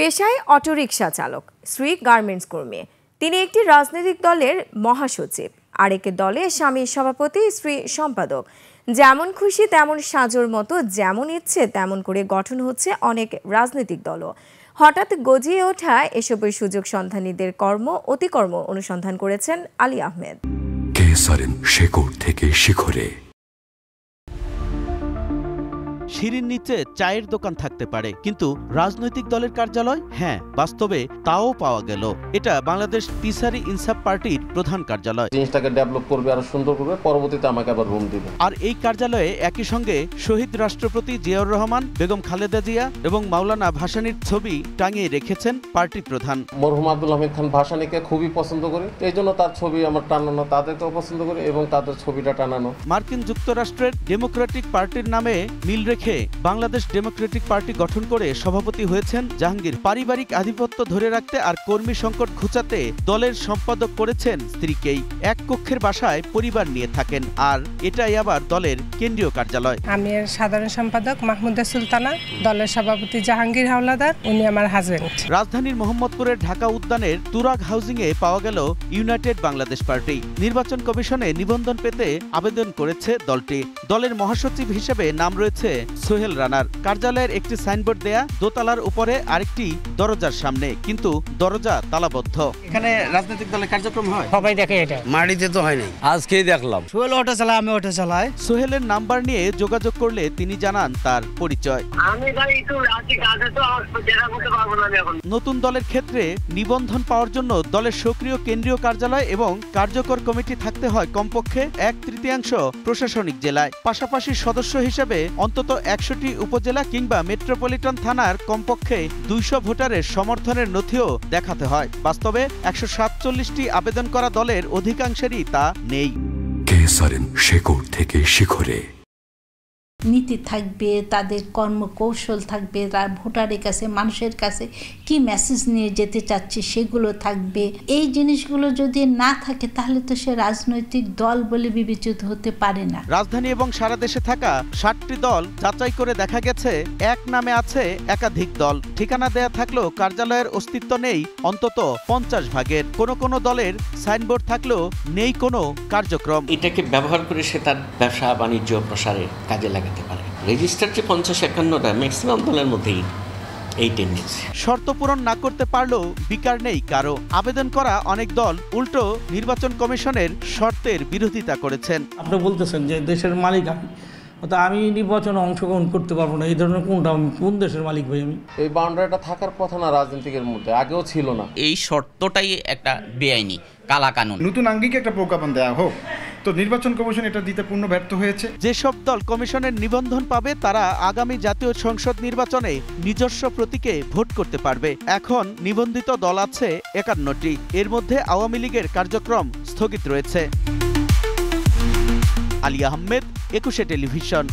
পেশায় অটোরিকশা চালক, স্ত্রী গার্মেন্টস কর্মী। তিনি একটি রাজনৈতিক দলের মহাসচিব, আরেক দলে স্বামী সভাপতি, স্ত্রী সম্পাদক। যেমন খুশি তেমন সাজোর মতো যেমন ইচ্ছে তেমন করে গঠন হচ্ছে অনেক রাজনৈতিক দলও। হঠাৎ গজিয়ে ওঠা এসবের সুযোগ সন্ধানীদের অতিকর্ম অনুসন্ধান করেছেন আলী আহমেদ। শেকড় থেকে শিখরে। সিঁড়ির নিচে চায়ের দোকান থাকতে পারে, কিন্তু রাজনৈতিক দলের কার্যালয়, হ্যাঁ, বাস্তবে তাও পাওয়া গেল। এটা বাংলাদেশ পিসারি ইনসাফ পার্টির প্রধান কার্যালয়। জিনিসটাকে ডেভেলপ করবে, আরো সুন্দর করবে, পরবর্তীতে আমাকে আবার রুম দিবে। আর এই কার্যালয়ে একই সঙ্গে শহীদ রাষ্ট্রপতি জিয়াউর রহমান, বেগম খালেদা জিয়া এবং মাওলানা ভাসানীর ছবি টাঙিয়ে রেখেছেন পার্টি প্রধান। মরহুম আব্দুল হামিদ খান ভাসানীকে খুবই পছন্দ করি, এই জন্য তার ছবি আমার টানানো, তাদেরকেও পছন্দ করি এবং তাদের ছবিটা টানানো। মার্কিন যুক্তরাষ্ট্রের ডেমোক্রেটিক পার্টির নামে মিল রেখে বাংলাদেশ ডেমোক্রেটিক পার্টি গঠন করে সভাপতি হয়েছেন জাহাঙ্গীর। পারিবারিক আধিপত্য ধরে রাখতে আর কর্মী সংকট ঘুচাতে দলের সম্পাদক করেছেন স্ত্রীকেই। এক কক্ষের বাসায় পরিবার নিয়ে থাকেন, আর এটাই আবার দলের কেন্দ্রীয় কার্যালয়। আমি এর সাধারণ সম্পাদক মাহমুদা সুলতানা, দলের সভাপতি জাহাঙ্গীর হাওলাদার, উনি আমার হাজবেন্ড। রাজধানীর মোহাম্মদপুরের ঢাকা উদ্যানের তুরাগ হাউজিং এ পাওয়া গেল ইউনাইটেড বাংলাদেশ পার্টি। নির্বাচন কমিশনে নিবন্ধন পেতে আবেদন করেছে দলটি। দলের মহাসচিব হিসেবে নাম রয়েছে সোহেল রানার। কার্যালয়ের একটি সাইনবোর্ড দেয়া, দোতলার উপরে আরেকটি দরজার সামনে, কিন্তু দরজা তালাবদ্ধ। এখানে রাজনৈতিক দলের কার্যক্রম হয়, সবাই দেখে এটা। মাটিতে তো হয় নাই, আজকেই দেখলাম। সোহেল অটো চালায়, আমি অটো চালাই। সোহেলের নাম্বার নিয়ে যোগাযোগ করলে তিনি জানান তার পরিচয়। নতুন দলের ক্ষেত্রে নিবন্ধন পাওয়ার জন্য দলের সক্রিয় কেন্দ্রীয় কার্যালয় এবং কার্যকর কমিটি থাকতে হয় কমপক্ষে 1/3 প্রশাসনিক জেলায়। পাশাপাশি সদস্য হিসেবে অন্তত 100টি উপজেলা কিংবা মেট্রোপলিটন থানার কমপক্ষে 200 ভোটারের সমর্থনের নথিও দেখাতে হয়। বাস্তবে 147টি আবেদন করা দলের অধিকাংশেরই তা নেই। শেকড় থেকে শিখরে। নীতি থাকবে, তাদের কর্মকৌশল থাকবে, তার ভোটারের কাছে, মানুষের কাছে কি মেসেজ নিয়ে যেতে চাচ্ছে সেগুলো থাকবে। এই জিনিসগুলো যদি না থাকে তাহলে তো সে রাজনৈতিক দল বলে বিবেচিত হতে পারে না। রাজধানী এবং সারা দেশে থাকা 60টি দল যাচাই করে দেখা গেছে এক নামে আছে একাধিক দল। ঠিকানা দেয়া থাকলেও কার্যালয়ের অস্তিত্ব নেই অন্তত 50 ভাগের। কোনো দলের সাইনবোর্ড থাকলেও নেই কোনো কার্যক্রম। এটাকে ব্যবহার করে সে তার ব্যবসা বাণিজ্য প্রসারে কাজে লাগে। রেজিস্টার যে 50-51টা ম্যাক্সিমাম দলের মধ্যেই এই টেন্ডেন্সি। শর্ত পূরণ না করতে পারলেও বিকার নেই কারো। আবেদন করা অনেক দল উল্টো নির্বাচন কমিশনের শর্তের বিরোধিতা করেছেন। আপনি বলতেছেন যে দেশের মালিক আমি নির্বাচনে অংশগ্রহণ করতে পারবো না, এই ধরনের কোন দেশের মালিক ভাই? আমি এই বাউন্ডারিটা থাকার কথা না রাজনীতিকের মধ্যে, আগেও ছিল না। এই শর্তটাই একটা বেআইনি কালা কানুন। নতুন আঙ্গিকে একটা প্রজ্ঞাপন দেওয়া হোক, তো নির্বাচন কমিশন এটা দিতে পূর্ণ ব্যর্থ হয়েছে। যেসব দল কমিশনের নিবন্ধন পাবে তারা আগামী জাতীয় সংসদ নির্বাচনে নিজস্ব প্রতীকে ভোট করতে পারবে। এখন নিবন্ধিত দল আছে 51টি, এর মধ্যে আওয়ামী লীগের কার্যক্রম স্থগিত রয়েছে। আলী আহমেদ, 21 টেলিভিশন।